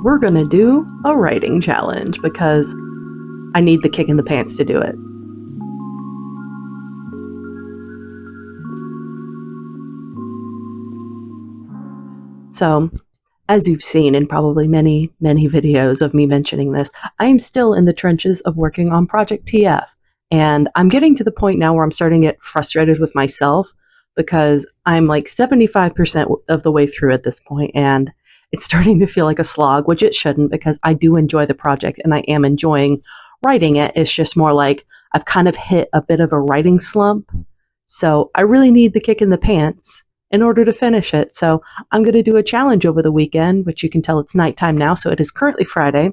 we're gonna do a writing challenge because I need the kick in the pants to do it. So, as you've seen in probably many, many videos of me mentioning this, I am still in the trenches of working on Project TF. And I'm getting to the point now where I'm starting to get frustrated with myself because I'm like 75% of the way through at this point, and it's starting to feel like a slog, which it shouldn't because I do enjoy the project and I am enjoying writing it. It's just more like I've kind of hit a bit of a writing slump. So I really need the kick in the pants in order to finish it. So I'm going to do a challenge over the weekend, which you can tell it's nighttime now, so it is currently Friday.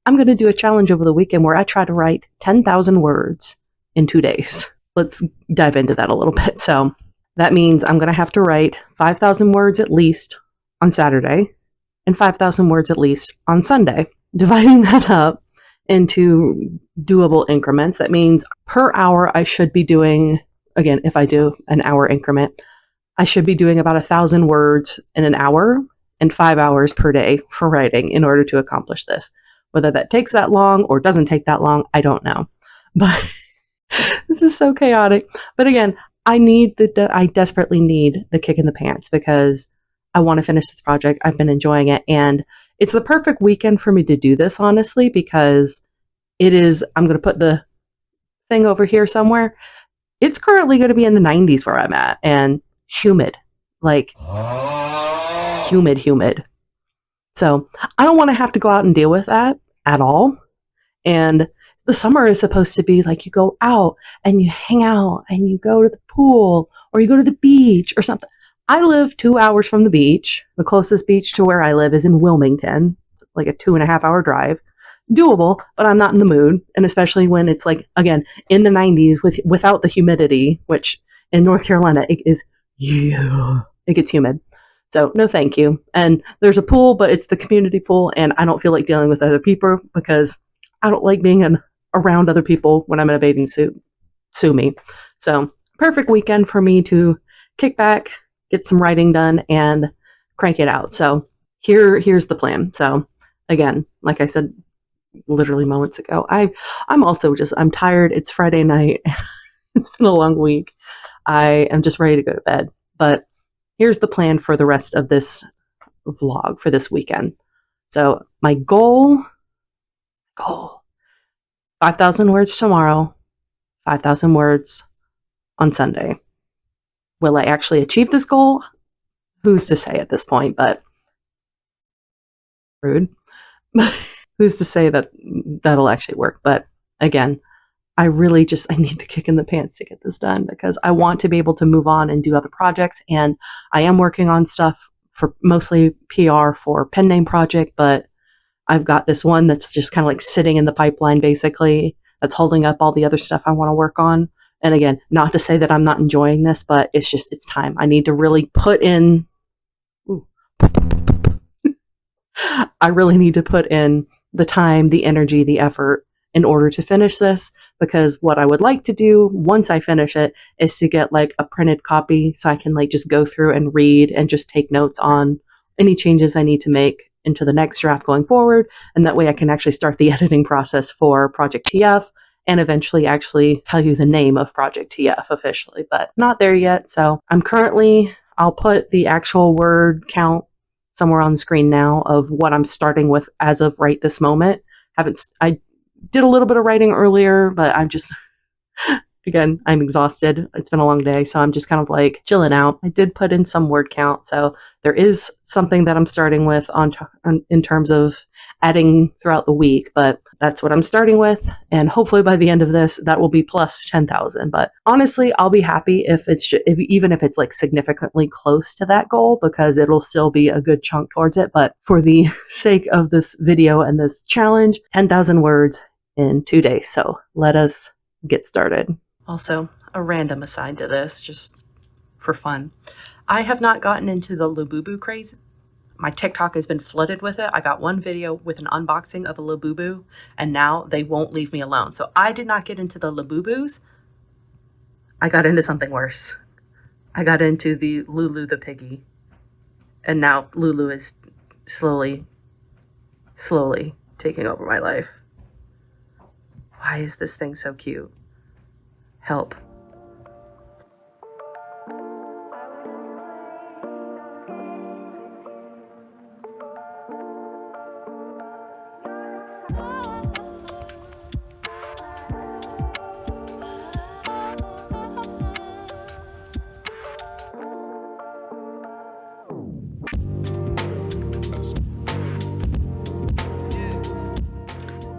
I'm going to do a challenge over the weekend where I try to write 10,000 words in 2 days. Let's dive into that a little bit. So that means I'm going to have to write 5,000 words at least on Saturday and 5,000 words at least on Sunday. Dividing that up into doable increments, that means per hour I should be doing, again, if I do an hour increment, I should be doing about 1,000 words in an hour and 5 hours per day for writing in order to accomplish this. Whether that takes that long or doesn't take that long, I don't know. But this is so chaotic. But again, I desperately need the kick in the pants because I want to finish this project. I've been enjoying it. And it's the perfect weekend for me to do this, honestly, because it is, I'm going to put the thing over here somewhere. It's currently going to be in the 90s where I'm at. And humid, like humid. So I don't want to have to go out and deal with that at all. And the summer is supposed to be like you go out and you hang out and you go to the pool or you go to the beach or something. I live 2 hours from the beach. The closest beach to where I live is in Wilmington, like a 2.5 hour drive. Doable, but I'm not in the mood. And especially when it's like, again, in the 90s without the humidity, which in North Carolina, it gets humid. So no thank you. And there's a pool, but it's the community pool, and I don't feel like dealing with other people because I don't like being around other people when I'm in a bathing suit. Sue me. So perfect weekend for me to kick back, get some writing done, and crank it out. So here's the plan. So again, like I said literally moments ago, I'm tired. It's Friday night. It's been a long week. I am just ready to go to bed. But here's the plan for the rest of this vlog for this weekend. So my goal, 5,000 words tomorrow, 5,000 words on Sunday. Will I actually achieve this goal? Who's to say at this point, but rude. Who's to say that that'll actually work? But again, I need the kick in the pants to get this done because I want to be able to move on and do other projects. And I am working on stuff for mostly PR for pen name project, but I've got this one that's just kind of like sitting in the pipeline, basically, that's holding up all the other stuff I want to work on. And again, not to say that I'm not enjoying this, but it's time. I need to really I really need to put in the time, the energy, the effort in order to finish this, because what I would like to do once I finish it is to get like a printed copy so I can like just go through and read and just take notes on any changes I need to make into the next draft going forward. And that way I can actually start the editing process for Project TF and eventually actually tell you the name of Project TF officially, but not there yet. So I'll put the actual word count somewhere on the screen now of what I'm starting with as of right this moment. I did a little bit of writing earlier, but again, I'm exhausted. It's been a long day, so I'm just kind of like chilling out. I did put in some word count, so there is something that I'm starting with in terms of adding throughout the week, but that's what I'm starting with, and hopefully by the end of this, that will be plus 10,000. But honestly, I'll be happy even if it's like significantly close to that goal, because it'll still be a good chunk towards it. But for the sake of this video and this challenge, 10,000 words in 2 days. So let us get started. Also, a random aside to this, just for fun. I have not gotten into the Labubu craze. My TikTok has been flooded with it. I got one video with an unboxing of a Labubu, and now they won't leave me alone. So I did not get into the Labubus. I got into something worse. I got into the Lulu the piggy. And now Lulu is slowly slowly taking over my life. Why is this thing so cute? Help.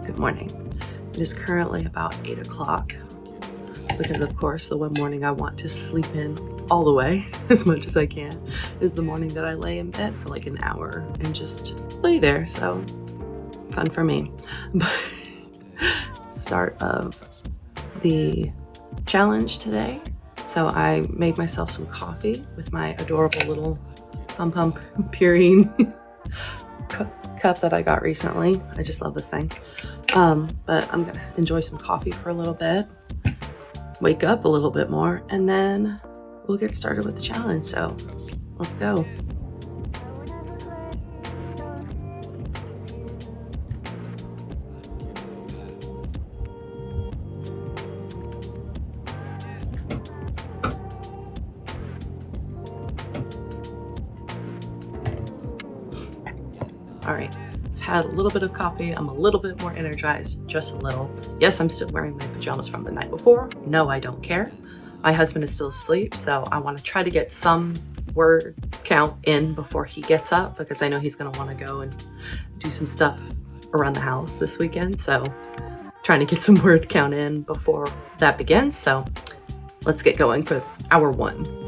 Good morning. It is currently about 8 o'clock because, of course, the one morning I want to sleep in all the way as much as I can is the morning that I lay in bed for like an hour and just lay there. So fun for me. But start of the challenge today. So I made myself some coffee with my adorable little pump purine cup that I got recently. I just love this thing. But I'm gonna enjoy some coffee for a little bit, wake up a little bit more, and then we'll get started with the challenge. So let's go. All right, I've had a little bit of coffee. I'm a little bit more energized, just a little. Yes, I'm still wearing my pajamas from the night before. No, I don't care. My husband is still asleep, so I want to try to get some word count in before he gets up because I know he's going to want to go and do some stuff around the house this weekend. So trying to get some word count in before that begins. So let's get going for hour one.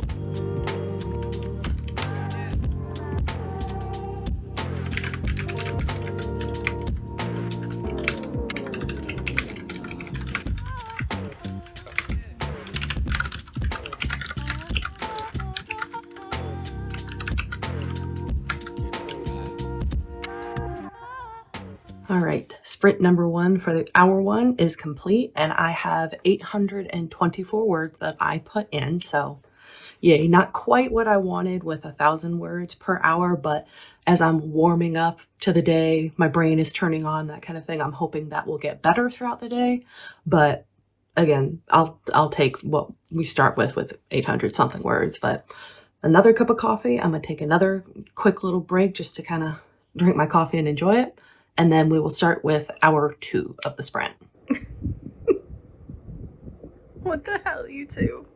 All right, sprint number one for the hour one is complete, and I have 824 words that I put in. So yay, not quite what I wanted with 1,000 words per hour, but as I'm warming up to the day, my brain is turning on, that kind of thing. I'm hoping that will get better throughout the day. But again, I'll take what we start with 800 something words. But another cup of coffee. I'm gonna take another quick little break just to kind of drink my coffee and enjoy it. And then we will start with hour two of the sprint. What the hell, you two?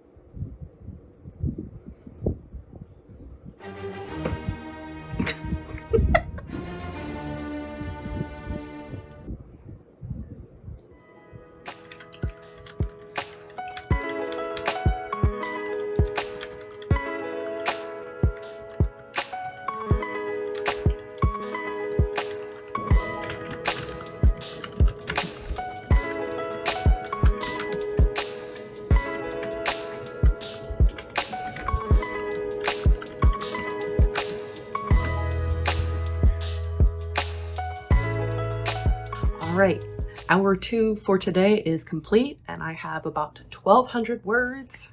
All right, hour two for today is complete, and I have about 1,200 words.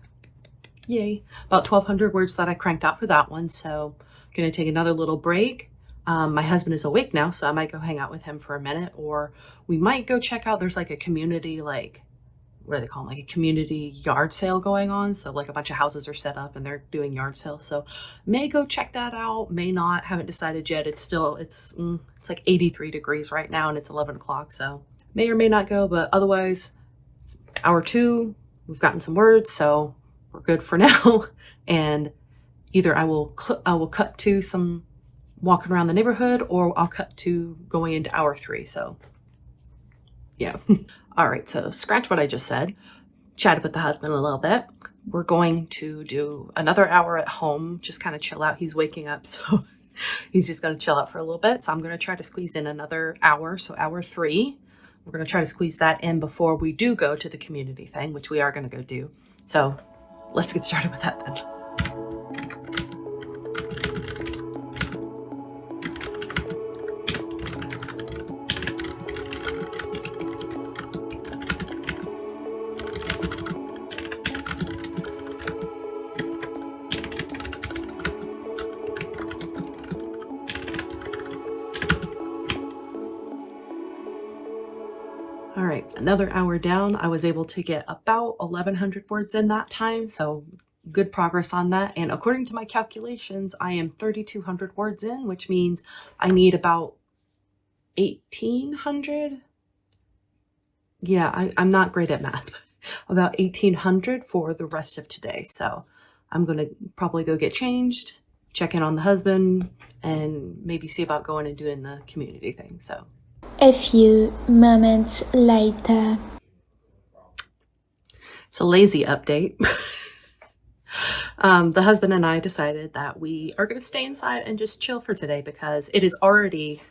Yay, about 1,200 words that I cranked out for that one. So I'm gonna take another little break. My husband is awake now, so I might go hang out with him for a minute, or we might go check out, there's like a community, like, what do they call them? Like a community yard sale going on. So like a bunch of houses are set up and they're doing yard sales. So may go check that out, may not, haven't decided yet. It's still, it's like 83 degrees right now and it's 11 o'clock. So may or may not go, but otherwise it's hour two, we've gotten some words, so we're good for now. And either I will cut to some walking around the neighborhood, or I'll cut to going into hour three. So yeah. All right, so scratch what I just said. Chatted with the husband a little bit. We're going to do another hour at home, just kind of chill out. He's waking up, so he's just going to chill out for a little bit. So I'm going to try to squeeze in another hour, so hour three. We're going to try to squeeze that in before we do go to the community thing, which we are going to go do. So let's get started with that then. All right, another hour down. I was able to get about 1,100 words in that time, so good progress on that. And according to my calculations, I am 3,200 words in, which means I need about 1,800. Yeah, I'm not great at math. About 1,800 for the rest of today. So I'm going to probably go get changed, check in on the husband, and maybe see about going and doing the community thing. So A few moments later. it's a lazy update. The husband and I decided that we are going to stay inside and just chill for today because it is already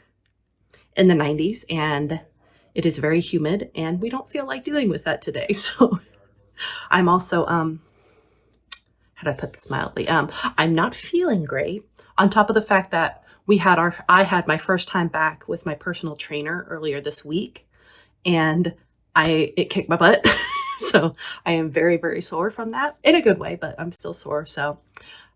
in the 90s and it is very humid and we don't feel like dealing with that today. So I'm also, how do I put this mildly? I'm not feeling great, on top of the fact that I had my first time back with my personal trainer earlier this week and it kicked my butt. So I am very, very sore from that in a good way, but I'm still sore. So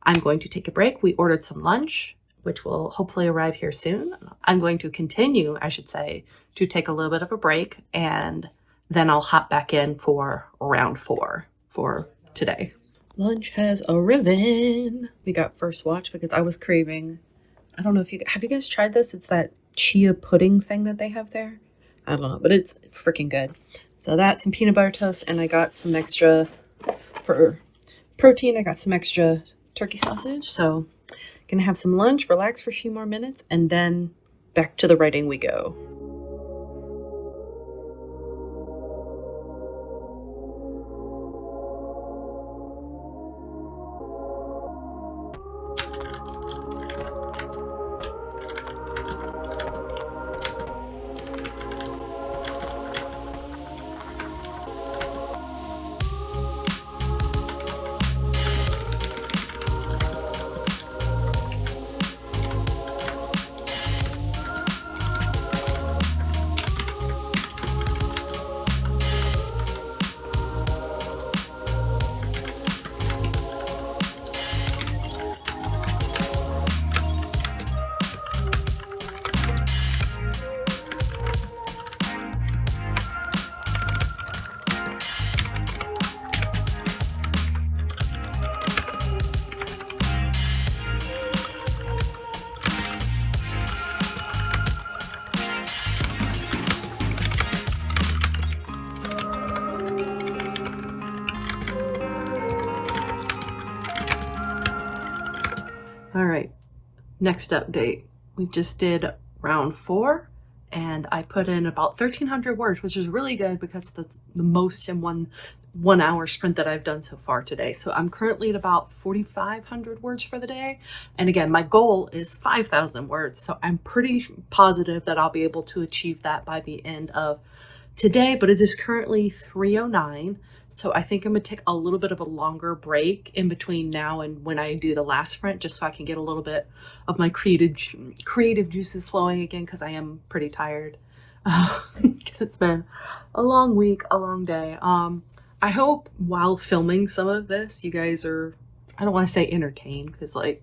I'm going to take a break. We ordered some lunch, which will hopefully arrive here soon. I'm going to continue, I should say, to take a little bit of a break, and then I'll hop back in for round 4 for today. Lunch has arriven. We got first watch because I was craving, I don't know if have you guys tried this? It's that chia pudding thing that they have there. I don't know, but it's freaking good. So that's some peanut butter toast, and I got some extra, for protein, I got some extra turkey sausage. So gonna have some lunch, relax for a few more minutes, and then back to the writing we go. All right, next update. We just did round 4 and I put in about 1,300 words, which is really good because that's the most in one hour sprint that I've done so far today. So I'm currently at about 4,500 words for the day. And again, my goal is 5,000 words. So I'm pretty positive that I'll be able to achieve that by the end of today, but it is currently 3:09. So I think I'm gonna take a little bit of a longer break in between now and when I do the last sprint, just so I can get a little bit of my creative juices flowing again, because I am pretty tired. Because it's been a long week, a long day. I hope while filming some of this, you guys are, I don't want to say entertained, because like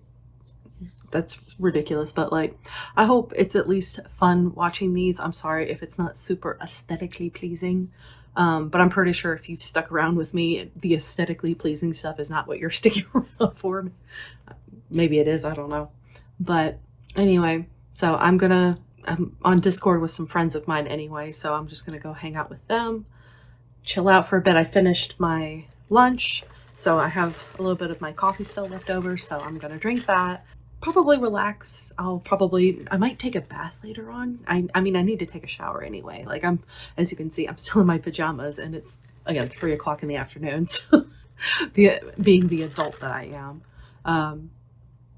that's ridiculous, but like I hope it's at least fun watching these. I'm sorry if it's not super aesthetically pleasing, but I'm pretty sure if you've stuck around with me, the aesthetically pleasing stuff is not what you're sticking around for. Maybe it is, I don't know. But anyway, so I'm on Discord with some friends of mine anyway, so I'm just gonna go hang out with them, chill out for a bit. I finished my lunch, so I have a little bit of my coffee still left over, so I'm gonna drink that. Probably relax. I might take a bath later on. I mean, I need to take a shower anyway. Like as you can see, I'm still in my pajamas and it's, again, 3 o'clock in the afternoon. So being the adult that I am.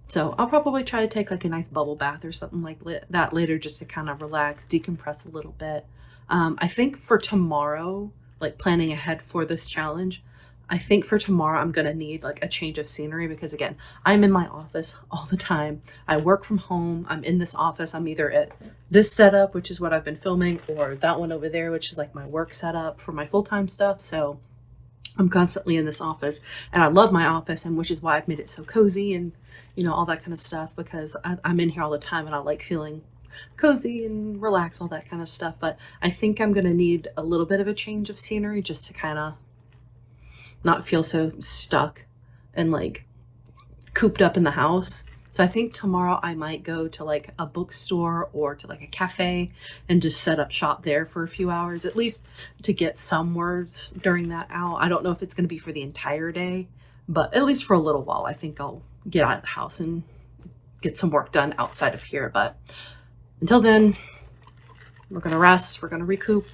So I'll probably try to take like a nice bubble bath or something like that later, just to kind of relax, decompress a little bit. I think for tomorrow, like planning ahead for this challenge, I think for tomorrow I'm gonna need like a change of scenery, because again, I'm in my office all the time. I work from home. I'm in this office. I'm either at this setup, which is what I've been filming, or that one over there, which is like my work setup for my full-time stuff. So I'm constantly in this office, and I love my office, and which is why I've made it so cozy and, you know, all that kind of stuff, because I'm in here all the time and I like feeling cozy and relax, all that kind of stuff. But I think I'm going to need a little bit of a change of scenery just to kind of not feel so stuck and like cooped up in the house. So I think tomorrow I might go to like a bookstore or to like a cafe and just set up shop there for a few hours, at least to get some words during that hour. I don't know if it's going to be for the entire day, but at least for a little while, I think I'll get out of the house and get some work done outside of here. But until then, we're going to rest, we're going to recoup,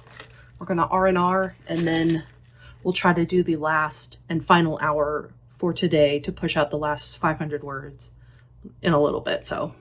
we're going to R&R, and then we'll try to do the last and final hour for today to push out the last 500 words in a little bit. So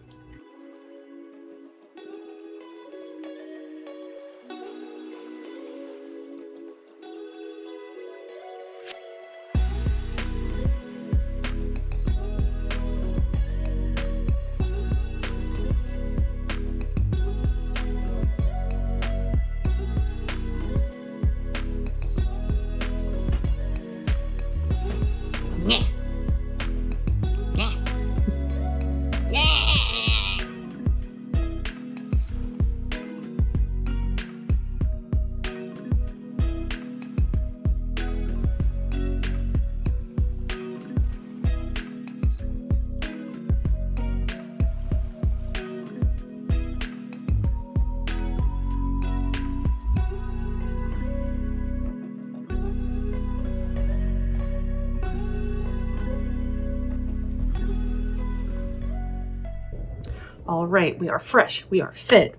all right, we are fresh, we are fit,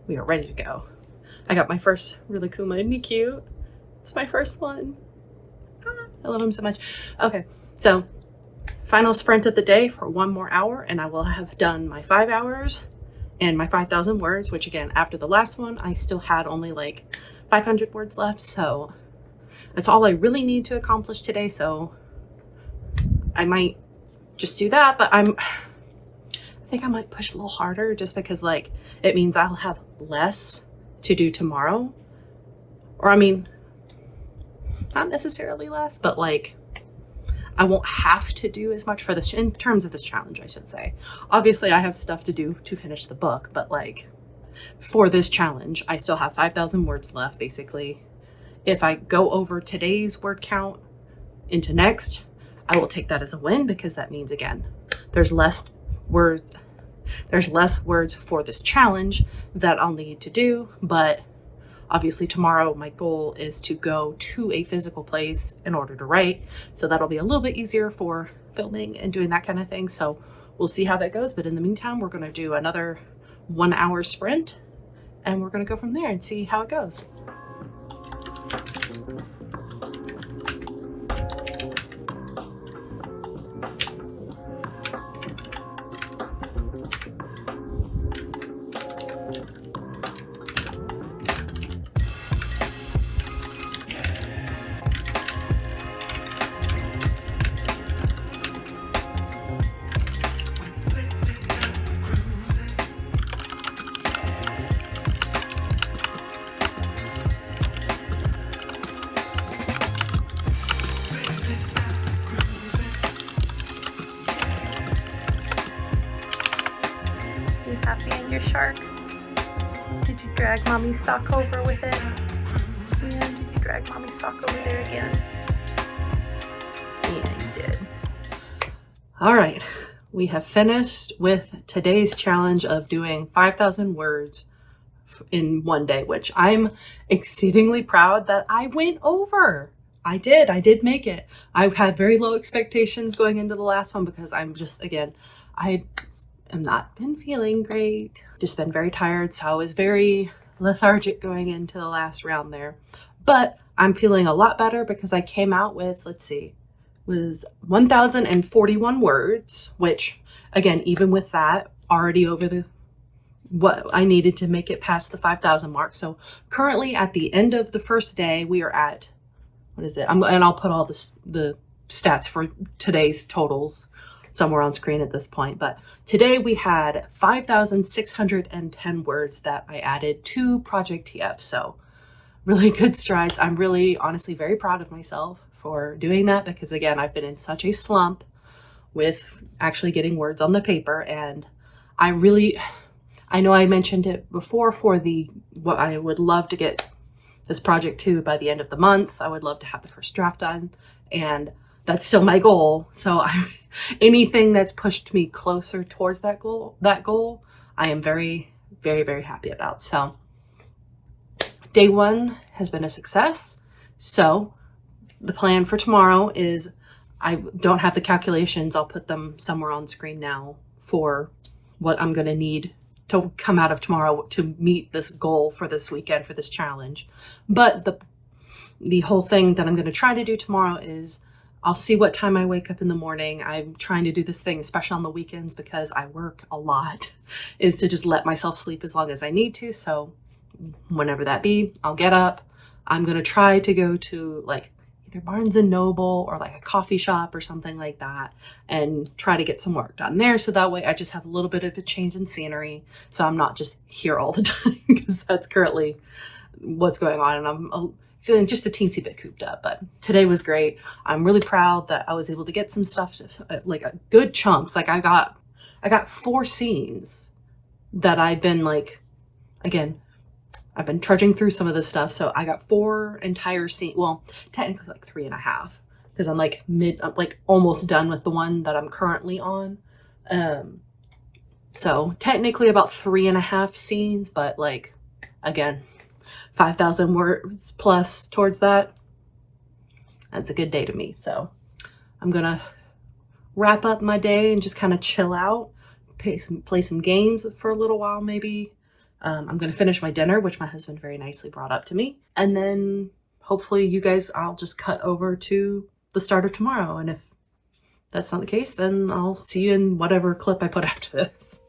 we are ready to go. I got my first really cool, isn't he cute? It's my first one. I love him so much. Okay, so final sprint of the day for one more hour, and I will have done my 5 hours and my 5,000 words, which again, after the last one, I still had only like 500 words left. So that's all I really need to accomplish today. So I might just do that, but I think I might push a little harder just because like it means I'll have less to do tomorrow. Or I mean, not necessarily less, but like I won't have to do as much for this in terms of this challenge, I should say. Obviously I have stuff to do to finish the book, but like for this challenge, I still have 5,000 words left basically. If I go over today's word count into next, I will take that as a win because that means again, there's less words for this challenge that I'll need to do. But obviously tomorrow my goal is to go to a physical place in order to write. So that'll be a little bit easier for filming and doing that kind of thing. So we'll see how that goes. But in the meantime, we're going to do another 1 hour sprint and we're going to go from there and see how it goes. You happy in your shark? Did you drag mommy's sock over with it? Yeah, did you drag mommy's sock over there again? Yeah, you did. All right, we have finished with today's challenge of doing 5,000 words in one day, which I'm exceedingly proud that I went over. I did make it. I had very low expectations going into the last one because I'm just, again, I have not been feeling great. Just been very tired. So I was very lethargic going into the last round there. But I'm feeling a lot better because I came out with, let's see, was 1,041 words, which again, even with that, already over what I needed to make it past the 5,000 mark. So currently at the end of the first day, we are at, what is it? And I'll put all the stats for today's totals somewhere on screen at this point. But today we had 5,610 words that I added to Project TF. So really good strides. I'm really honestly very proud of myself for doing that because again, I've been in such a slump with actually getting words on the paper, and I I know I mentioned it before for what I would love to get this project to by the end of the month. I would love to have the first draft done, and that's still my goal. So anything that's pushed me closer towards that goal, I am very, very, very happy about. So day one has been a success. So the plan for tomorrow is, I don't have the calculations. I'll put them somewhere on screen now for what I'm going to need to come out of tomorrow to meet this goal for this weekend, for this challenge. But the whole thing that I'm going to try to do tomorrow is, I'll see what time I wake up in the morning. I'm trying to do this thing, especially on the weekends, because I work a lot, is to just let myself sleep as long as I need to. So whenever that be, I'll get up. I'm going to try to go to like either Barnes and Noble or like a coffee shop or something like that, and try to get some work done there. So that way I just have a little bit of a change in scenery. So I'm not just here all the time, because that's currently what's going on. And I'm feeling just a teensy bit cooped up, but today was great. I'm really proud that I was able to get some stuff, like good chunks. Like I got 4 scenes that I'd been like, again, I've been trudging through some of this stuff. So I got 4 entire scenes. Well, technically like 3.5, because I'm like I'm like almost done with the one that I'm currently on. So technically about 3.5 scenes, but like, again, 5,000 words plus towards that. That's a good day to me. So I'm going to wrap up my day and just kind of chill out, play some games for a little while maybe. I'm going to finish my dinner, which my husband very nicely brought up to me. And then hopefully you guys, I'll just cut over to the start of tomorrow. And if that's not the case, then I'll see you in whatever clip I put after this.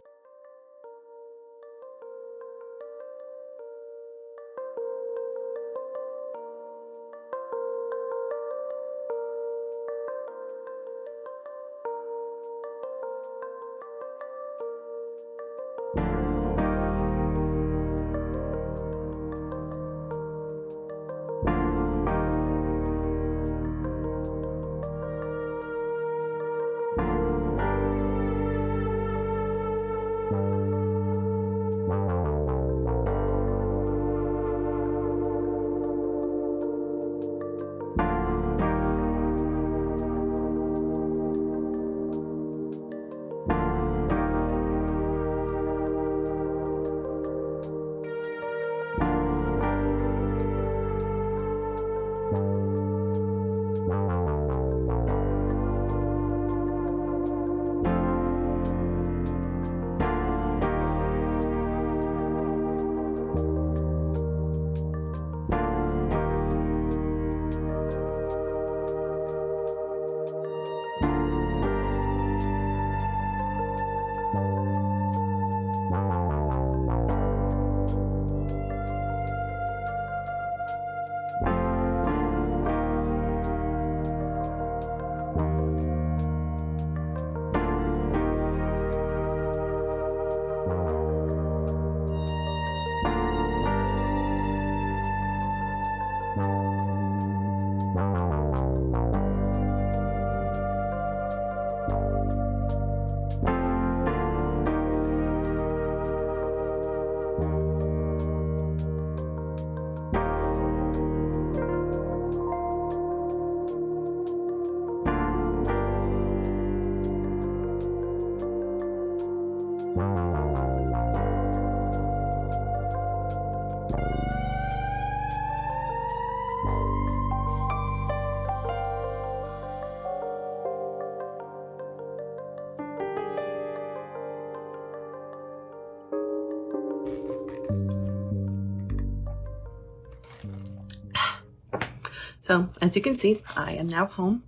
So as you can see, I am now home.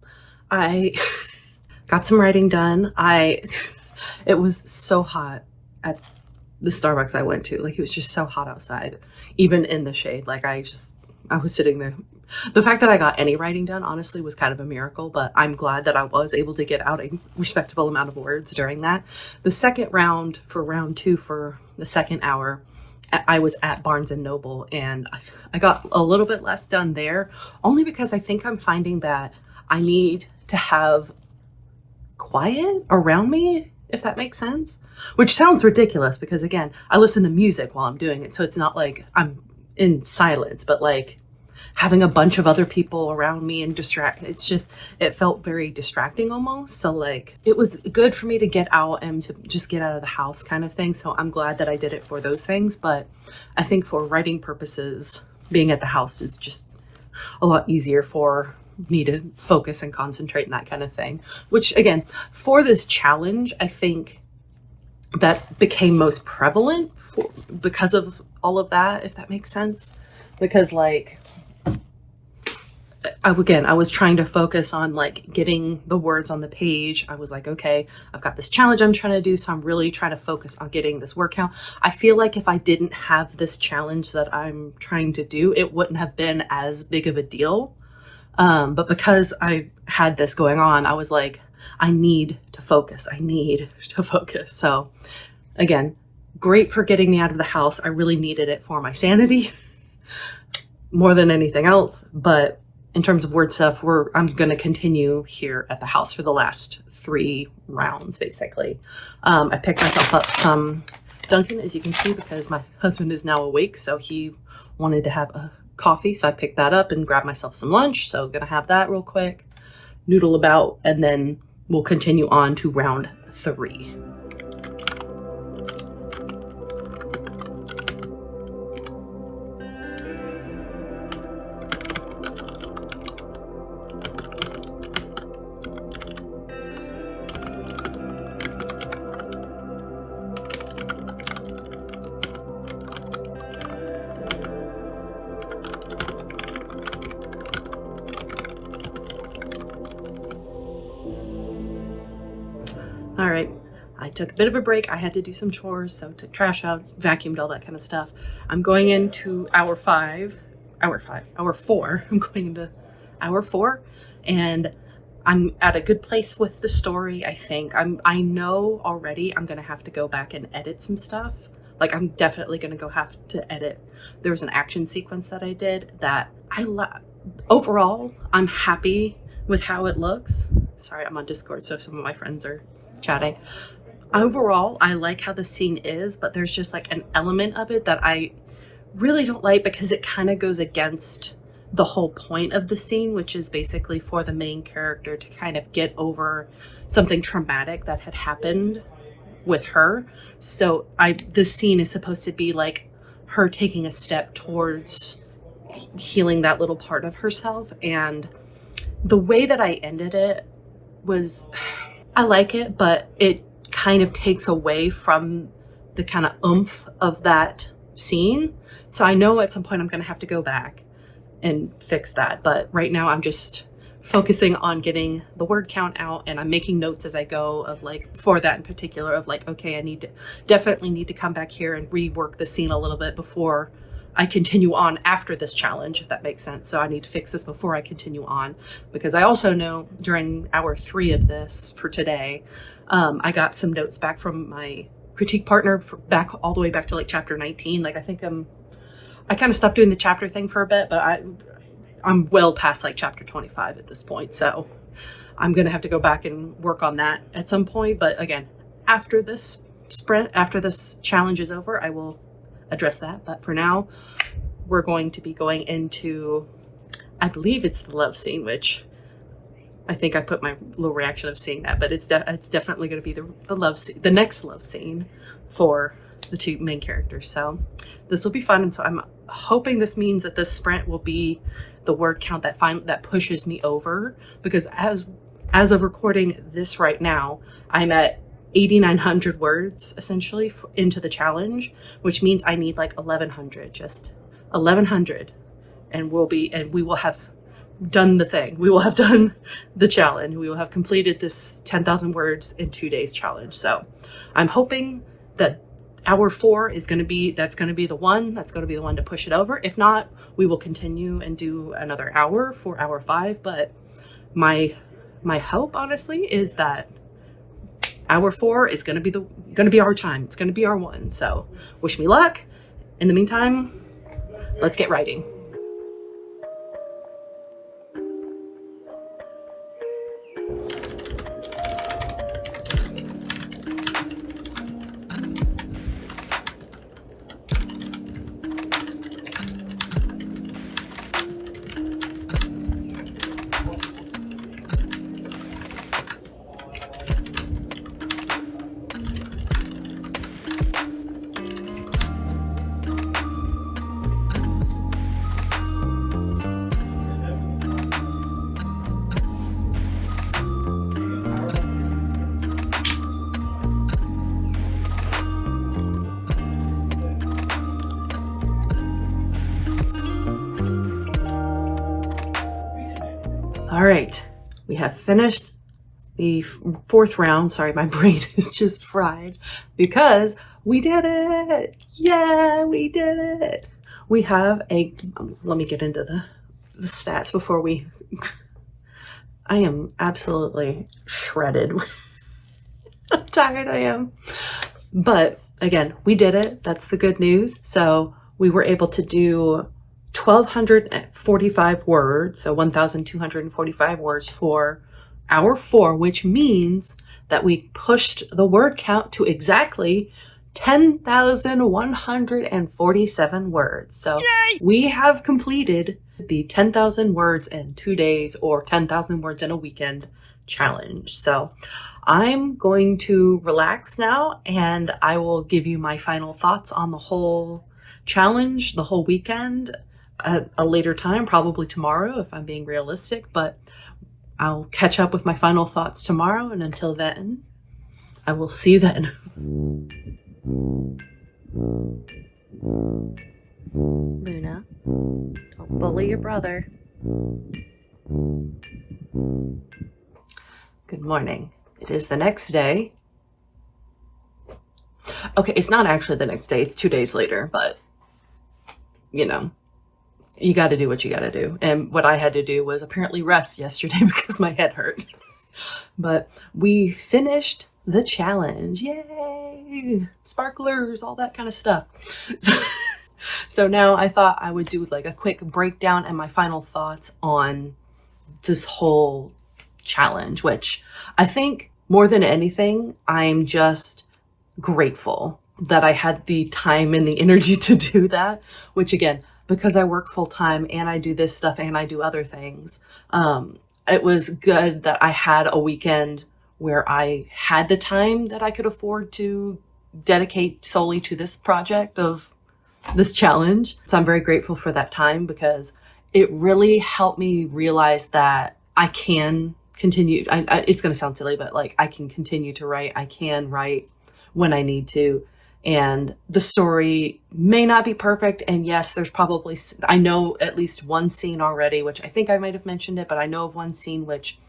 I got some writing done. It was so hot at the Starbucks I went to. Like, it was just so hot outside, even in the shade. Like, I was sitting there. The fact that I got any writing done, honestly, was kind of a miracle, but I'm glad that I was able to get out a respectable amount of words during that. The second round, for round 2, for the second hour, I was at Barnes and Noble, and I got a little bit less done there, only because I think I'm finding that I need to have quiet around me if that makes sense. Which sounds ridiculous because, again, I listen to music while I'm doing it. So it's not like I'm in silence, but like having a bunch of other people around me and it felt very distracting almost. So like it was good for me to get out and to just get out of the house kind of thing. So I'm glad that I did it for those things. But I think for writing purposes, being at the house is just a lot easier for me to focus and concentrate and that kind of thing. Which again, for this challenge, I think that became most prevalent because of all of that, if that makes sense. Because like, I was trying to focus on like getting the words on the page. I was like, okay, I've got this challenge I'm trying to do. So I'm really trying to focus on getting this word count. I feel like if I didn't have this challenge that I'm trying to do, it wouldn't have been as big of a deal. But because I had this going on, I was like, I need to focus. So again, great for getting me out of the house. I really needed it for my sanity more than anything else. But in terms of word stuff, I'm going to continue here at the house for the last 3 rounds, basically. I picked myself up some Dunkin', as you can see, because my husband is now awake. So he wanted to have a coffee. So I picked that up and grabbed myself some lunch. So going to have that real quick, noodle about, and then we'll continue on to round 3. All right, I took a bit of a break. I had to do some chores, so took trash out, vacuumed, all that kind of stuff. I'm going into hour 4. I'm going into hour 4, and I'm at a good place with the story, I think. I know already I'm going to have to go back and edit some stuff. Like, I'm definitely going to have to edit. There was an action sequence that I did that overall, I'm happy with how it looks. Sorry, I'm on Discord, so some of my friends are chatting. Overall, I like how the scene is, but there's just like an element of it that I really don't like because it kind of goes against the whole point of the scene, which is basically for the main character to kind of get over something traumatic that had happened with her. So this scene is supposed to be like her taking a step towards healing that little part of herself. And the way that I ended it was, I like it, but it kind of takes away from the kind of oomph of that scene. So I know at some point I'm going to have to go back and fix that. But right now I'm just focusing on getting the word count out, and I'm making notes as I go of like, for that in particular, of like, okay, I definitely need to come back here and rework the scene a little bit before I continue on after this challenge, if that makes sense. So I need to fix this before I continue on, because I also know during hour 3 of this for today, I got some notes back from my critique partner all the way back to like chapter 19. Like, I think I kind of stopped doing the chapter thing for a bit, but I'm well past like chapter 25 at this point. So I'm going to have to go back and work on that at some point. But again, after this challenge is over, I will address that. But for now, we're going to be going into, I believe it's the love scene, which I think I put my little reaction of seeing that, but it's definitely going to be the love scene, the next love scene for the 2 main characters. So this will be fun. And so I'm hoping this means that this sprint will be the word count that pushes me over, because as of recording this right now, I'm at 8,900 words essentially into the challenge, which means I need like 1,100, just 1,100, and we will have done the thing. We will have done the challenge. We will have completed this 10,000 words in 2 days challenge. So I'm hoping that hour 4 is going to be the one to push it over. If not, we will continue and do another hour for hour 5. But my hope, honestly, is that hour 4 is going to be our time. It's going to be our one. So wish me luck. In the meantime, let's get writing. All right, we have finished the fourth round. Sorry, my brain is just fried because we did it. Yeah, we did it. We have let me get into the stats before we, I am absolutely shredded. How tired I am. But again, we did it. That's the good news. So we were able to do 1,245 words, so 1,245 words for hour 4, which means that we pushed the word count to exactly 10,147 words. So yay! We have completed the 10,000 words in 2 days or 10,000 words in a weekend challenge. So I'm going to relax now and I will give you my final thoughts on the whole challenge, the whole weekend at a later time, probably tomorrow if I'm being realistic, but I'll catch up with my final thoughts tomorrow. And until then, I will see you then. Luna, don't bully your brother. Good morning. It is the next day. Okay, it's not actually the next day. It's 2 days later, but you know, you got to do what you got to do. And what I had to do was apparently rest yesterday because my head hurt. But we finished the challenge. Yay! Sparklers, all that kind of stuff. So now I thought I would do like a quick breakdown and my final thoughts on this whole challenge, which I think more than anything, I'm just grateful that I had the time and the energy to do that, which again, because I work full time and I do this stuff and I do other things, it was good that I had a weekend where I had the time that I could afford to dedicate solely to this project of this challenge. So I'm very grateful for that time because it really helped me realize that I can continue. It's going to sound silly, but like I can continue to write. I can write when I need to. And the story may not be perfect. And yes, there's probably, I know at least one scene already, which I think I might have mentioned it, but I know of one scene which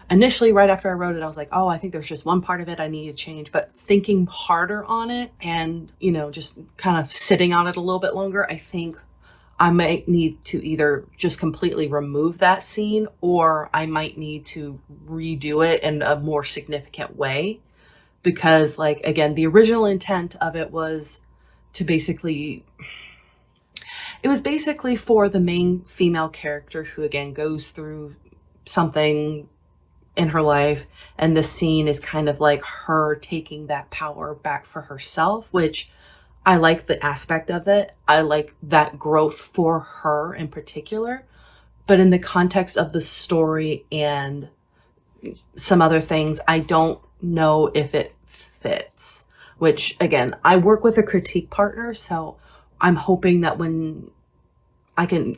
initially right after I wrote it, I was like, oh, I think there's just one part of it I need to change. But thinking harder on it and, you know, just kind of sitting on it a little bit longer, I think I might need to either just completely remove that scene or I might need to redo it in a more significant way. Because like, again, the original intent of it was to basically, it was basically for the main female character who again goes through something in her life. And this scene is kind of like her taking that power back for herself, which I like the aspect of it. I like that growth for her in particular, but in the context of the story and some other things, I don't know if it fits, which again, I work with a critique partner. So I'm hoping that when I can,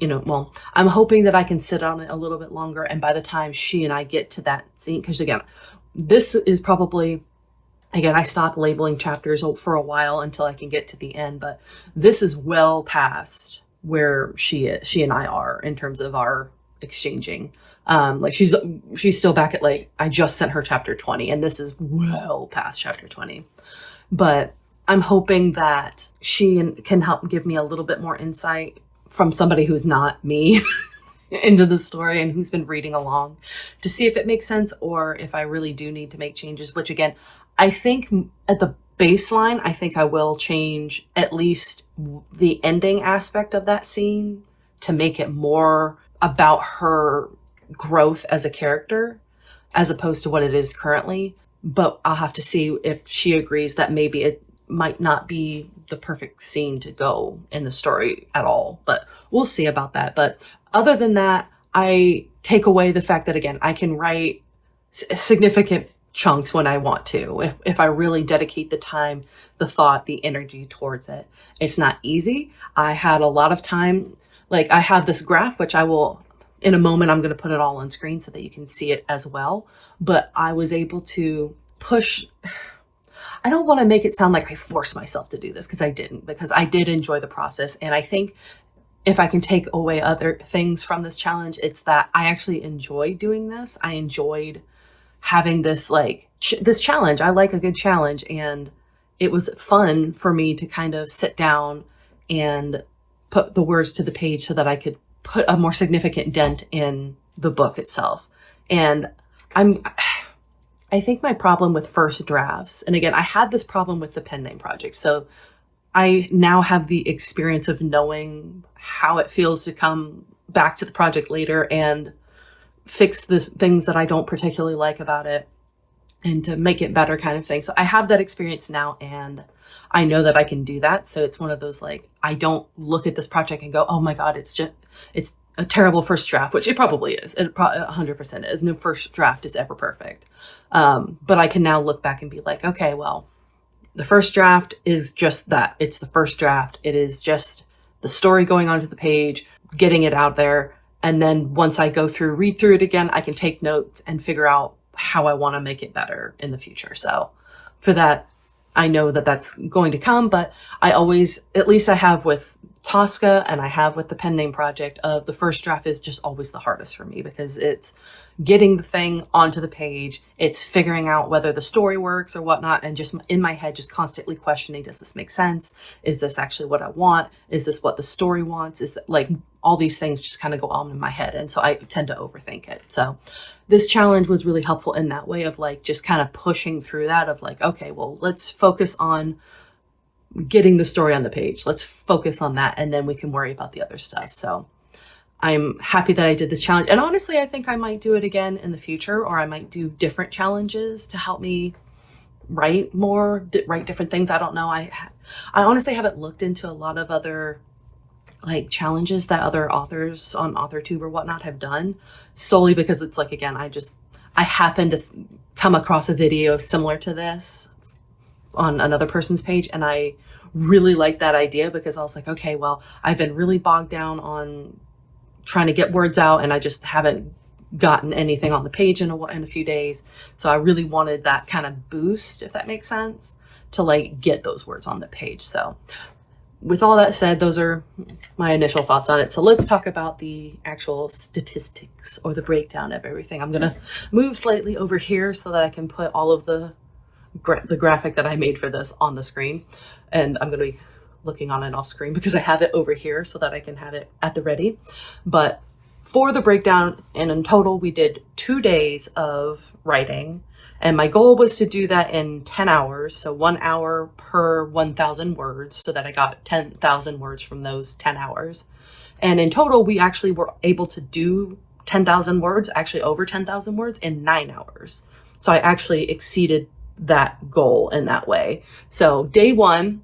I'm hoping that I can sit on it a little bit longer. And by the time she and I get to that scene, because again, this is probably, again, I stopped labeling chapters for a while until I can get to the end, but this is well past where she and I are in terms of our exchanging. Like she's still back at like, I just sent her chapter 20 and this is well past chapter 20, but I'm hoping that she can help give me a little bit more insight from somebody who's not me into the story and who's been reading along to see if it makes sense or if I really do need to make changes, which again, I think at the baseline, I think I will change at least the ending aspect of that scene to make it more about her growth as a character as opposed to what it is currently. But I'll have to see if she agrees that maybe it might not be the perfect scene to go in the story at all, but we'll see about that. But other than that, I take away the fact that, again, I can write significant chunks when I want to, if I really dedicate the time, the thought, the energy towards it. It's not easy. I had a lot of time. Like I have this graph, which I will, in a moment, I'm going to put it all on screen so that you can see it as well. But I was able to push. I don't want to make it sound like I forced myself to do this because I didn't, because I did enjoy the process. And I think if I can take away other things from this challenge, it's that I actually enjoy doing this. I enjoyed having this this challenge. I like a good challenge, and it was fun for me to kind of sit down and put the words to the page so that I could put a more significant dent in the book itself. And I think my problem with first drafts, and again, I had this problem with the pen name project. So I now have the experience of knowing how it feels to come back to the project later and fix the things that I don't particularly like about it and to make it better kind of thing. So I have that experience now, and I know that I can do that. So it's one of those, like, I don't look at this project and go, oh my God, it's a terrible first draft, which it probably is. It 100% is. No first draft is ever perfect. But I can now look back and be like, okay, well, the first draft is just that. It's the first draft. It is just the story going onto the page, getting it out there. And then once I go through, read through it again, I can take notes and figure out how I want to make it better in the future. So for that, I know that that's going to come, but I always, at least I have with Tosca and I have with the pen name project, of the first draft is just always the hardest for me, because it's getting the thing onto the page. It's figuring out whether the story works or whatnot. And just in my head, just constantly questioning, does this make sense? Is this actually what I want? Is this what the story wants? Is that, like, all these things just kind of go on in my head. And so I tend to overthink it. So this challenge was really helpful in that way of, like, just kind of pushing through that of, like, okay, well, let's focus on getting the story on the page. Let's focus on that. And then we can worry about the other stuff. So I'm happy that I did this challenge. And honestly, I think I might do it again in the future, or I might do different challenges to help me write more, write different things. I don't know. I honestly haven't looked into a lot of other, like, challenges that other authors on Authortube or whatnot have done, solely because it's like, again, I happened to come across a video similar to this on another person's page, and I really liked that idea, because I was like, okay, well, I've been really bogged down on trying to get words out, and I just haven't gotten anything on the page in a few days. So I really wanted that kind of boost, if that makes sense, to, like, get those words on the page. So with all that said, those are my initial thoughts on it. So let's talk about the actual statistics, or the breakdown of everything. I'm going to move slightly over here so that I can put all of the graphic that I made for this on the screen. And I'm going to be looking on and off screen because I have it over here so that I can have it at the ready. But for the breakdown, and in total, we did 2 days of writing. And my goal was to do that in 10 hours. So 1 hour per 1,000 words, so that I got 10,000 words from those 10 hours. And in total, we actually were able to do 10,000 words, actually over 10,000 words, in 9 hours. So I actually exceeded that goal in that way. So day one,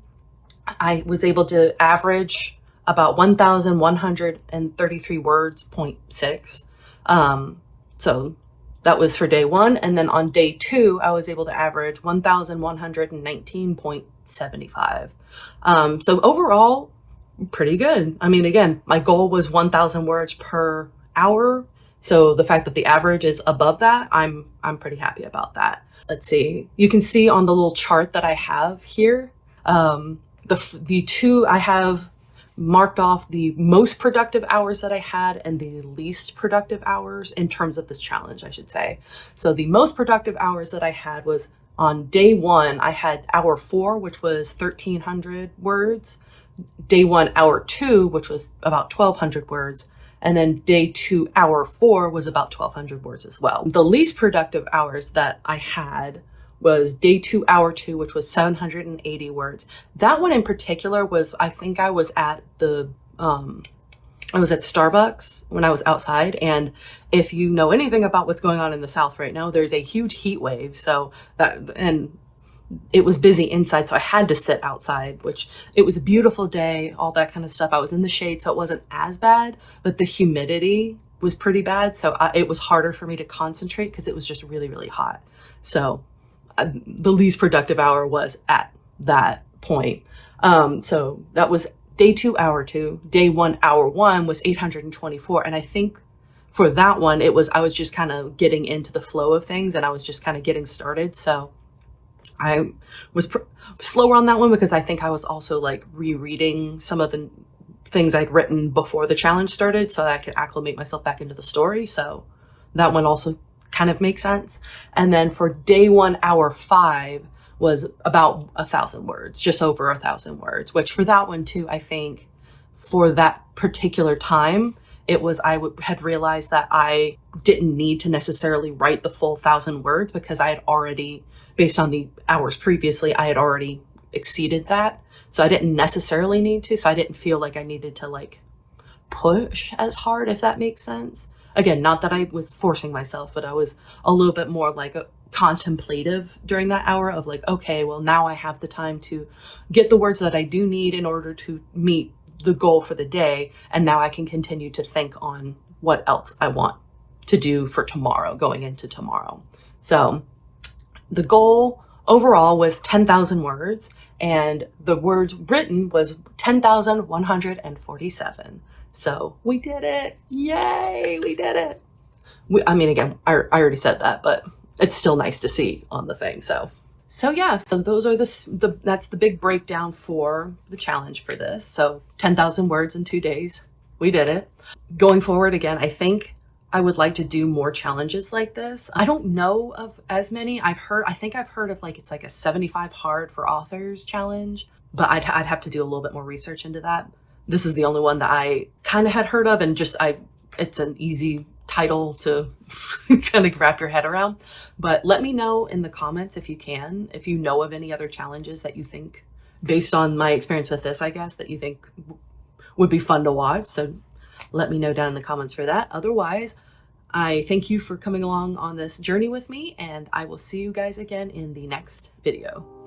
I was able to average about 1,133 words, 0.6. So that was for day one. And then on day two, I was able to average 1,119.75. So overall, pretty good. I mean, again, my goal was 1,000 words per hour. So the fact that the average is above that, I'm pretty happy about that. Let's see. You can see on the little chart that I have here, the two I have marked off the most productive hours that I had and the least productive hours in terms of this challenge, I should say. So the most productive hours that I had was on day one. I had hour 4, which was 1,300 words. Day 1, hour 2, which was about 1,200 words. And then day 2, hour 4 was about 1,200 words as well. The least productive hours that I had was day 2, hour 2, which was 780 words. That one in particular was, I think I was at Starbucks when I was outside. And if you know anything about what's going on in the South right now, there's a huge heat wave. So and it was busy inside, so I had to sit outside, which it was a beautiful day, all that kind of stuff. I was in the shade, so it wasn't as bad, but the humidity was pretty bad. So it was harder for me to concentrate because it was just really, really hot. So the least productive hour was at that point. So that was day 2, hour 2. Day 1, hour 1 was 824. And I think for that one, I was just kind of getting into the flow of things, and I was just kind of getting started. So I was slower on that one because I think I was also, like, rereading some of the things I'd written before the challenge started so that I could acclimate myself back into the story. So that one also kind of makes sense. And then for day 1, hour 5 was about 1,000 words, just over 1,000 words, which for that one too, I think for that particular time, it was, had realized that I didn't need to necessarily write the full 1,000 words because I had already, based on the hours previously, I had already exceeded that. So I didn't necessarily need to. So I didn't feel like I needed to like push as hard, if that makes sense. Again, not that I was forcing myself, but I was a little bit more like contemplative during that hour of like, okay, well, now I have the time to get the words that I do need in order to meet the goal for the day. And now I can continue to think on what else I want to do for tomorrow, going into tomorrow. So the goal overall was 10,000 words, and the words written was 10,147. So we did it. Yay, we did it. I mean, again, I already said that, but it's still nice to see on the thing. So yeah, so those are that's the big breakdown for the challenge for this. So 10,000 words in 2 days. We did it. Going forward, again, I think I would like to do more challenges like this. I don't know of as many. I think I've heard of like, it's like a 75 hard for authors challenge, but I'd have to do a little bit more research into that. This is the only one that I kind of had heard of, and just it's an easy title to kind of wrap your head around. But let me know in the comments if you can, if you know of any other challenges that you think, based on my experience with this, I guess, that you think would be fun to watch. So let me know down in the comments for that. Otherwise, I thank you for coming along on this journey with me, and I will see you guys again in the next video.